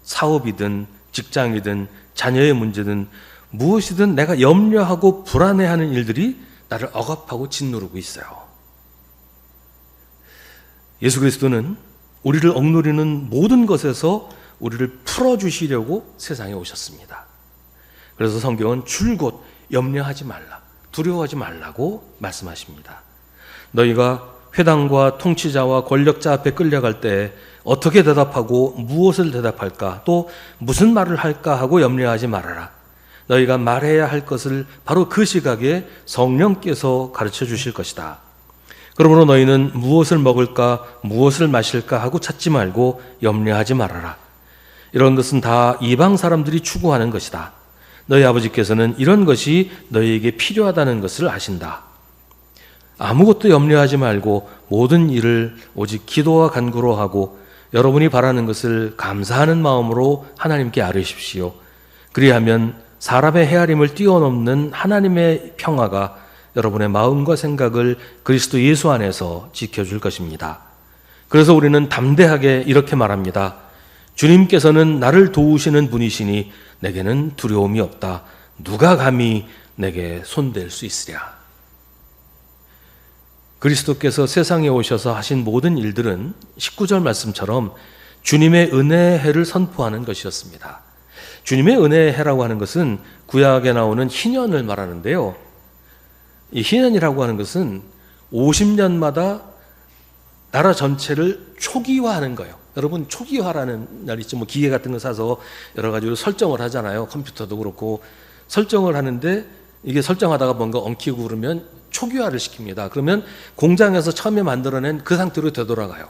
사업이든 직장이든 자녀의 문제든 무엇이든 내가 염려하고 불안해하는 일들이 나를 억압하고 짓누르고 있어요. 예수 그리스도는 우리를 억누르는 모든 것에서 우리를 풀어주시려고 세상에 오셨습니다. 그래서 성경은 줄곧 염려하지 말라, 두려워하지 말라고 말씀하십니다. 너희가 회당과 통치자와 권력자 앞에 끌려갈 때 어떻게 대답하고 무엇을 대답할까, 또 무슨 말을 할까 하고 염려하지 말아라. 너희가 말해야 할 것을 바로 그 시각에 성령께서 가르쳐 주실 것이다. 그러므로 너희는 무엇을 먹을까 무엇을 마실까 하고 찾지 말고 염려하지 말아라. 이런 것은 다 이방 사람들이 추구하는 것이다. 너희 아버지께서는 이런 것이 너희에게 필요하다는 것을 아신다. 아무것도 염려하지 말고 모든 일을 오직 기도와 간구로 하고 여러분이 바라는 것을 감사하는 마음으로 하나님께 아뢰십시오. 그리하면 사람의 헤아림을 뛰어넘는 하나님의 평화가 여러분의 마음과 생각을 그리스도 예수 안에서 지켜줄 것입니다. 그래서 우리는 담대하게 이렇게 말합니다. 주님께서는 나를 도우시는 분이시니 내게는 두려움이 없다. 누가 감히 내게 손댈 수 있으랴. 그리스도께서 세상에 오셔서 하신 모든 일들은 19절 말씀처럼 주님의 은혜의 해를 선포하는 것이었습니다. 주님의 은혜의 해라고 하는 것은 구약에 나오는 희년을 말하는데요. 이 희년이라고 하는 것은 50년마다 나라 전체를 초기화하는 거예요. 여러분, 초기화라는 날 있죠. 뭐 기계 같은 거 사서 여러 가지로 설정을 하잖아요. 컴퓨터도 그렇고 설정을 하는데 이게 설정하다가 뭔가 엉키고 그러면 초기화를 시킵니다. 그러면 공장에서 처음에 만들어낸 그 상태로 되돌아가요.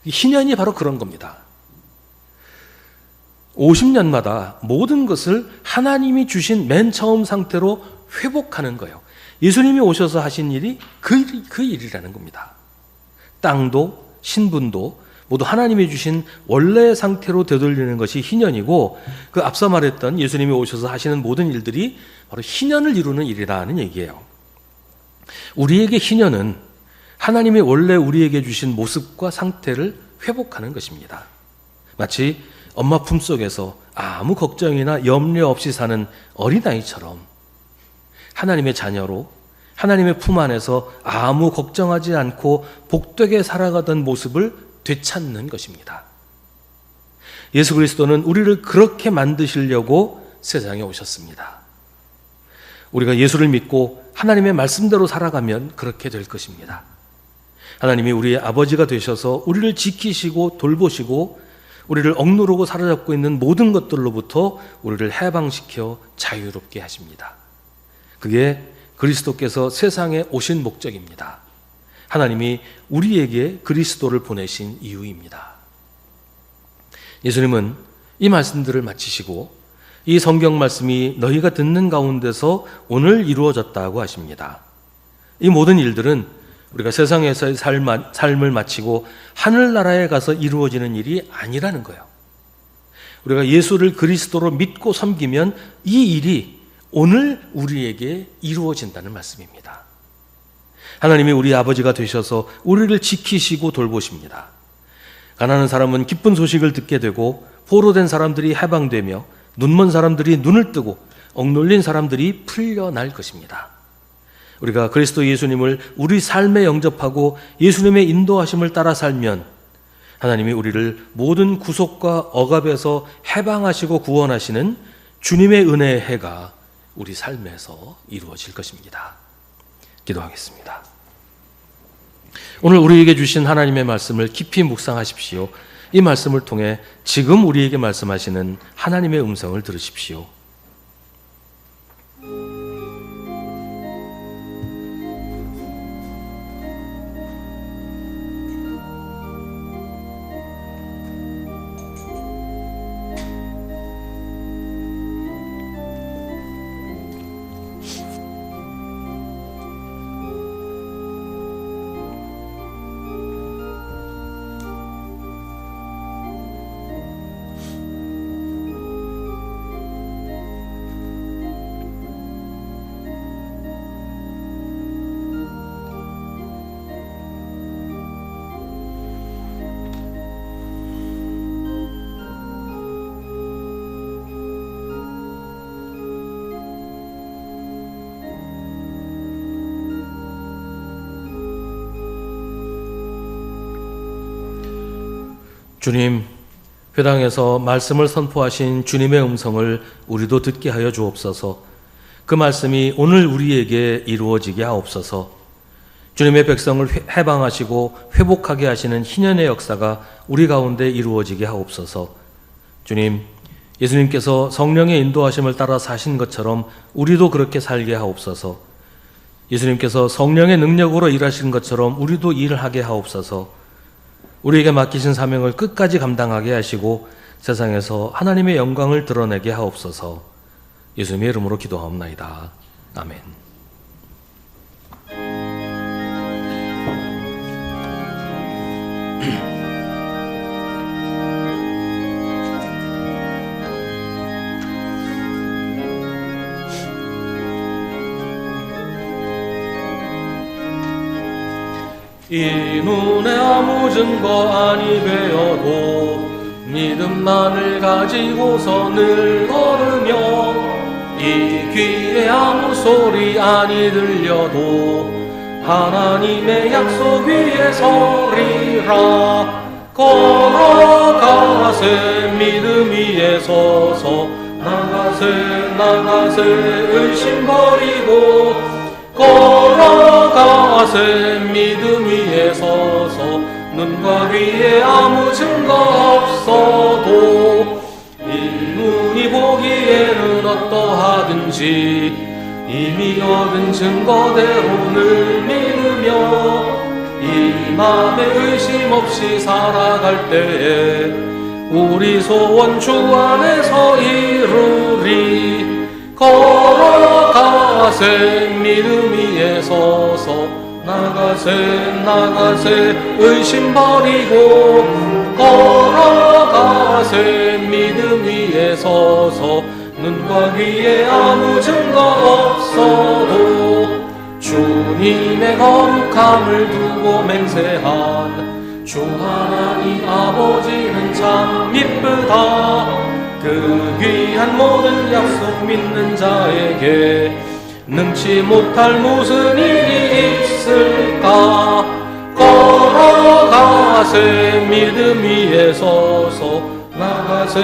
희년이 바로 그런 겁니다. 50년마다 모든 것을 하나님이 주신 맨 처음 상태로 회복하는 거예요. 예수님이 오셔서 하신 일이 그 일이라는 겁니다. 땅도 신분도 모두 하나님이 주신 원래의 상태로 되돌리는 것이 희년이고, 그 앞서 말했던 예수님이 오셔서 하시는 모든 일들이 바로 희년을 이루는 일이라는 얘기예요. 우리에게 희년은 하나님이 원래 우리에게 주신 모습과 상태를 회복하는 것입니다. 마치 엄마 품속에서 아무 걱정이나 염려 없이 사는 어린아이처럼 하나님의 자녀로 하나님의 품 안에서 아무 걱정하지 않고 복되게 살아가던 모습을 되찾는 것입니다. 예수 그리스도는 우리를 그렇게 만드시려고 세상에 오셨습니다. 우리가 예수를 믿고 하나님의 말씀대로 살아가면 그렇게 될 것입니다. 하나님이 우리의 아버지가 되셔서 우리를 지키시고 돌보시고 우리를 억누르고 사로잡고 있는 모든 것들로부터 우리를 해방시켜 자유롭게 하십니다. 그게 그리스도께서 세상에 오신 목적입니다. 하나님이 우리에게 그리스도를 보내신 이유입니다. 예수님은 이 말씀들을 마치시고 이 성경 말씀이 너희가 듣는 가운데서 오늘 이루어졌다고 하십니다. 이 모든 일들은 우리가 세상에서의 삶을 마치고 하늘나라에 가서 이루어지는 일이 아니라는 거예요. 우리가 예수를 그리스도로 믿고 섬기면 이 일이 오늘 우리에게 이루어진다는 말씀입니다. 하나님이 우리 아버지가 되셔서 우리를 지키시고 돌보십니다. 가난한 사람은 기쁜 소식을 듣게 되고 포로된 사람들이 해방되며 눈먼 사람들이 눈을 뜨고 억눌린 사람들이 풀려날 것입니다. 우리가 그리스도 예수님을 우리 삶에 영접하고 예수님의 인도하심을 따라 살면 하나님이 우리를 모든 구속과 억압에서 해방하시고 구원하시는 주님의 은혜의 해가 우리 삶에서 이루어질 것입니다. 기도하겠습니다. 오늘 우리에게 주신 하나님의 말씀을 깊이 묵상하십시오. 이 말씀을 통해 지금 우리에게 말씀하시는 하나님의 음성을 들으십시오. 주님, 회당에서 말씀을 선포하신 주님의 음성을 우리도 듣게 하여 주옵소서. 그 말씀이 오늘 우리에게 이루어지게 하옵소서. 주님의 백성을 해방하시고 회복하게 하시는 희년의 역사가 우리 가운데 이루어지게 하옵소서. 주님, 예수님께서 성령의 인도하심을 따라 사신 것처럼 우리도 그렇게 살게 하옵소서. 예수님께서 성령의 능력으로 일하신 것처럼 우리도 일을 하게 하옵소서. 우리에게 맡기신 사명을 끝까지 감당하게 하시고 세상에서 하나님의 영광을 드러내게 하옵소서. 예수님의 이름으로 기도하옵나이다. 아멘. 이 눈에 아무 증거 아니 되어도 믿음만을 가지고서 늘 걸으며 이 귀에 아무 소리 아니 들려도 하나님의 약속 위에 서리라. 걸어가세 믿음 위에 서서 나가세 의심 버리고 걸어가세 믿음 위에 서서 눈과 귀에 아무 증거 없어도 이 눈이 보기에는 어떠하든지 이미 얻은 증거대로 늘 믿으며 이 맘에 의심 없이 살아갈 때에 우리 소원 주 안에서 이루리. 걸어가세 믿음 위에 서서 나가세 의심 버리고 걸어가세 믿음 위에 서서 눈과 귀에 아무 증거 없어도 주님의 거룩함을 두고 맹세한 주 하나님 아버지는 참 이쁘다. 그 귀한 모든 약속 믿는 자에게 능치 못할 무슨 일이 있을까. 걸어가세 믿음 위에 서서 나가세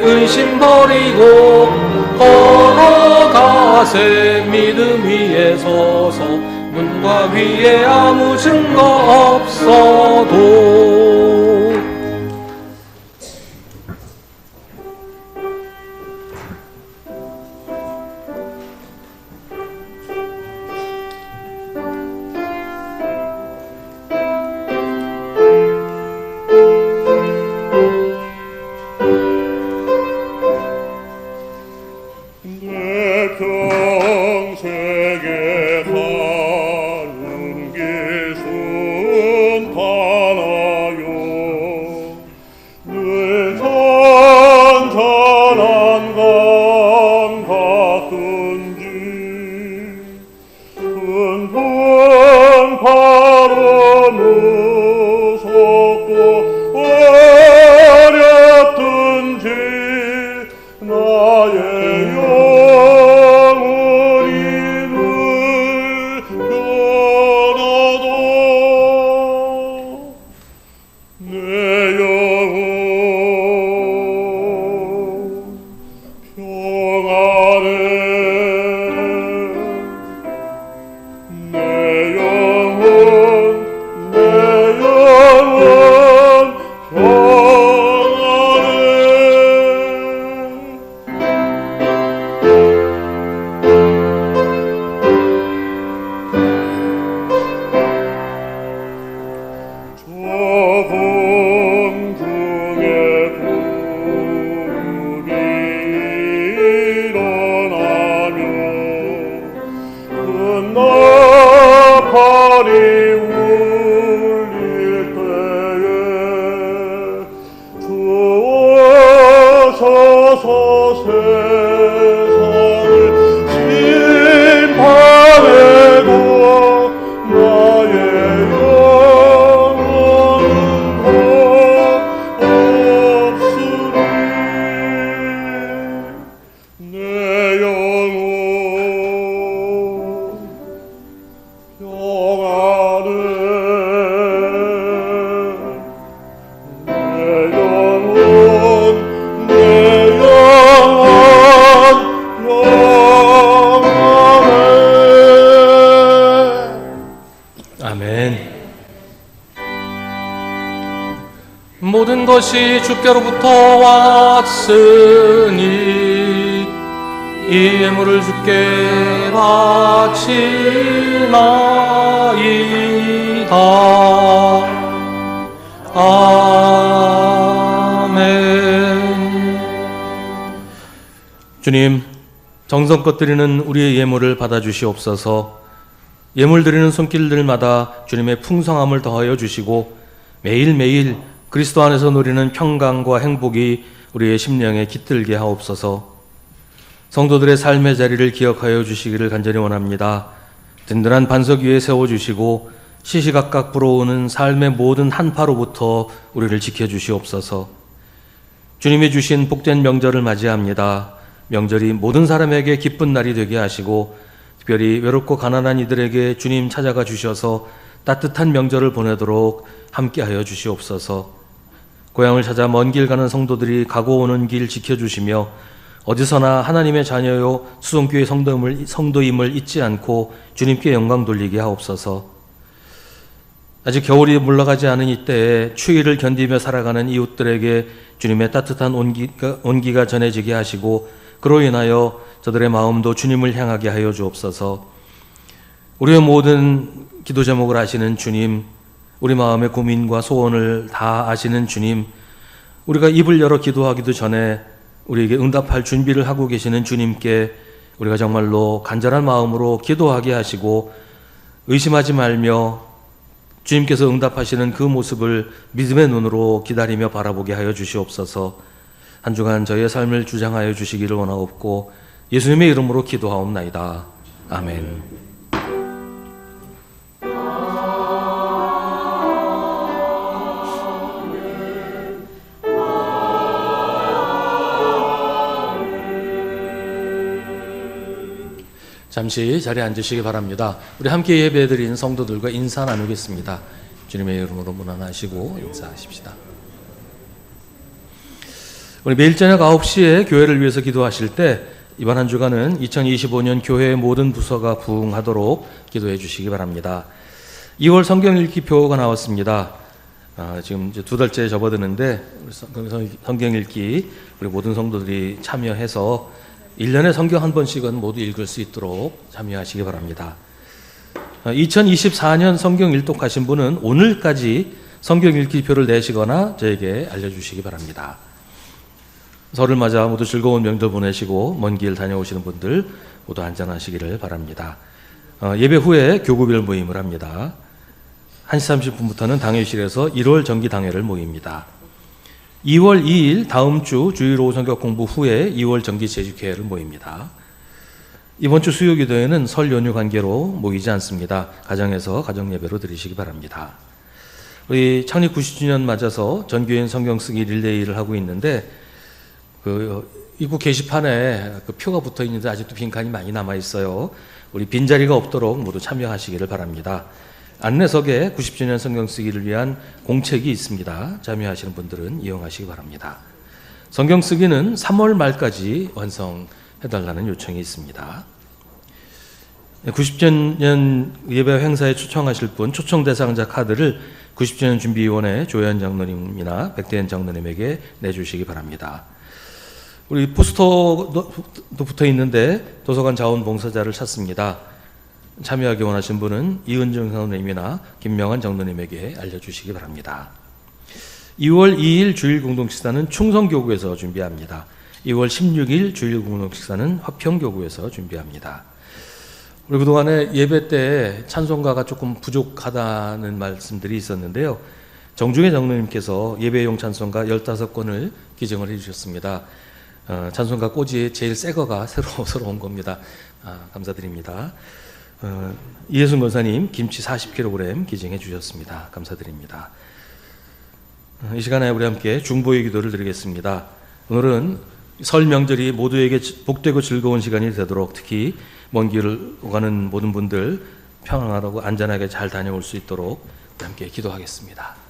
의심 버리고 걸어가세 믿음 위에 서서 눈과 귀에 아무 증거 없어도. 모든 것이 주께로부터 왔으니 이 예물을 주께 바치나이다. 아멘. 주님, 정성껏 드리는 우리의 예물을 받아주시옵소서. 예물 드리는 손길들마다 주님의 풍성함을 더하여 주시고 매일매일 그리스도 안에서 누리는 평강과 행복이 우리의 심령에 깃들게 하옵소서. 성도들의 삶의 자리를 기억하여 주시기를 간절히 원합니다. 든든한 반석 위에 세워주시고 시시각각 불어오는 삶의 모든 한파로부터 우리를 지켜주시옵소서. 주님이 주신 복된 명절을 맞이합니다. 명절이 모든 사람에게 기쁜 날이 되게 하시고 특별히 외롭고 가난한 이들에게 주님 찾아가 주셔서 따뜻한 명절을 보내도록 함께하여 주시옵소서. 고향을 찾아 먼 길 가는 성도들이 가고 오는 길 지켜주시며 어디서나 하나님의 자녀요 수성교회 성도임을 잊지 않고 주님께 영광 돌리게 하옵소서. 아직 겨울이 물러가지 않은 이때에 추위를 견디며 살아가는 이웃들에게 주님의 따뜻한 온기가 전해지게 하시고 그로 인하여 저들의 마음도 주님을 향하게 하여 주옵소서. 우리의 모든 기도 제목을 아시는 주님, 우리 마음의 고민과 소원을 다 아시는 주님, 우리가 입을 열어 기도하기도 전에 우리에게 응답할 준비를 하고 계시는 주님께 우리가 정말로 간절한 마음으로 기도하게 하시고 의심하지 말며 주님께서 응답하시는 그 모습을 믿음의 눈으로 기다리며 바라보게 하여 주시옵소서. 한 주간 저희의 삶을 주장하여 주시기를 원하옵고 예수님의 이름으로 기도하옵나이다. 아멘. 잠시 자리에 앉으시기 바랍니다. 우리 함께 예배드린 성도들과 인사 나누겠습니다. 주님의 이름으로 문안하시고 인사하십시다. 우리 매일 저녁 9시에 교회를 위해서 기도하실 때 이번 한 주간은 2025년 교회의 모든 부서가 부응하도록 기도해 주시기 바랍니다. 2월 성경 읽기표가 나왔습니다. 지금 이제 2달째 접어드는데 성경 읽기 우리 모든 성도들이 참여해서 1년에 성경 한 번씩은 모두 읽을 수 있도록 참여하시기 바랍니다. 2024년 성경 일독하신 분은 오늘까지 성경 읽기표를 내시거나 저에게 알려주시기 바랍니다. 설을 맞아 모두 즐거운 명절 보내시고 먼 길 다녀오시는 분들 모두 안전하시기를 바랍니다. 예배 후에 교구별 모임을 합니다. 1시 30분부터는 당회실에서 1월 정기당회를 모입니다. 2월 2일 다음 주 주일 오후 성경 공부 후에 2월 정기 재직회를 모입니다. 이번 주 수요기도회는 설 연휴 관계로 모이지 않습니다. 가정에서 가정예배로 드리시기 바랍니다. 우리 창립 90주년 맞아서 전교인 성경 쓰기 릴레이를 하고 있는데 입구 게시판에 표가 붙어 있는데 아직도 빈칸이 많이 남아 있어요. 우리 빈자리가 없도록 모두 참여하시기를 바랍니다. 안내석에 90주년 성경 쓰기를 위한 공책이 있습니다. 참여하시는 분들은 이용하시기 바랍니다. 성경 쓰기는 3월 말까지 완성해달라는 요청이 있습니다. 90주년 예배 행사에 초청하실 분 초청 대상자 카드를 90주년 준비위원회 조현 장로님이나 백대현 장로님에게 내주시기 바랍니다. 우리 포스터도 붙어 있는데 도서관 자원봉사자를 찾습니다. 참여하기 원하신 분은 이은정 장로님이나 김명환 장로님에게 알려주시기 바랍니다. 2월 2일 주일 공동식사는 충성교구에서 준비합니다. 2월 16일 주일 공동식사는 화평교구에서 준비합니다. 우리 그동안에 예배 때 찬송가가 조금 부족하다는 말씀들이 있었는데요. 정중혜 장로님께서 예배용 찬송가 15권을 기증을 해주셨습니다. 찬송가 꼬지에 제일 새 거가 새로 온 겁니다. 감사드립니다. 이혜순 권사님 김치 40kg 기증해 주셨습니다. 감사드립니다. 이 시간에 우리 함께 중보의 기도를 드리겠습니다. 오늘은 설 명절이 모두에게 복되고 즐거운 시간이 되도록 특히 먼 길을 오가는 모든 분들 평안하고 안전하게 잘 다녀올 수 있도록 함께 기도하겠습니다.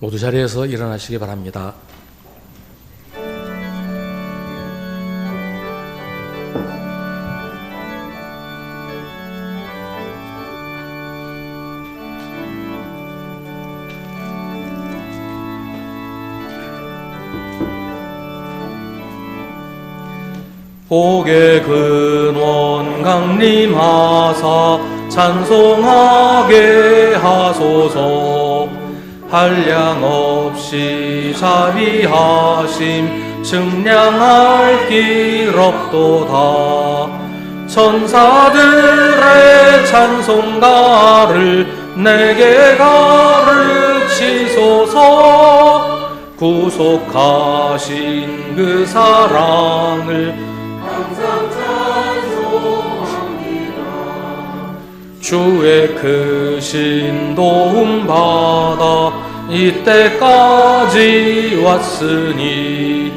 모두 자리에서 일어나시기 바랍니다. 복의 근원 강림하사 찬송하게 하소서. 한량없이 자비하심 증량할 길 없도다. 천사들의 찬송가를 내게 가르치소서. 구속하신 그 사랑을 주의 크신 도움 받아 이때까지 왔으니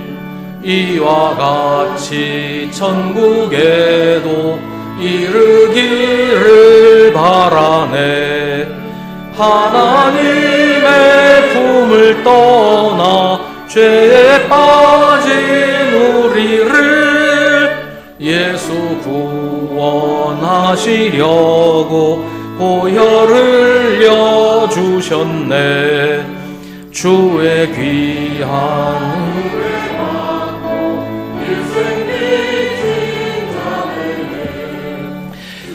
이와 같이 천국에도 이르기를 바라네. 하나님의 품을 떠나 죄에 빠진 우리를 예수 구원하시려고 보혈을 흘려주셨네. 주의 귀한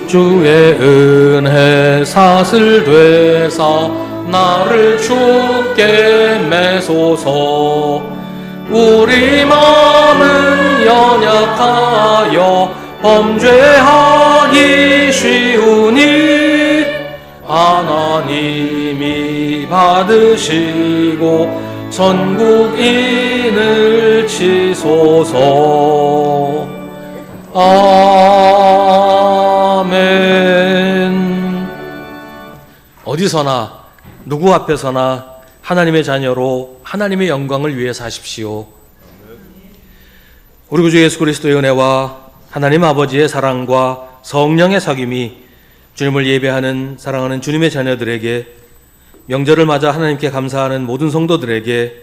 주의 은혜 사슬 되사 나를 주께 매소서. 우리 마음은 연약하여 범죄하기 쉬우니 하나님이 받으시고 전국인을 치소서. 아멘. 어디서나 누구 앞에서나 하나님의 자녀로 하나님의 영광을 위해 사십시오. 우리 구주 예수 그리스도의 은혜와 하나님 아버지의 사랑과 성령의 사귐이 주님을 예배하는 사랑하는 주님의 자녀들에게, 명절을 맞아 하나님께 감사하는 모든 성도들에게,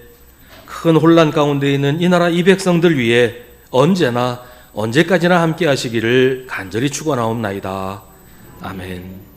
큰 혼란 가운데 있는 이 나라 이 백성들 위해 언제나 언제까지나 함께 하시기를 간절히 축원하옵나이다. 아멘.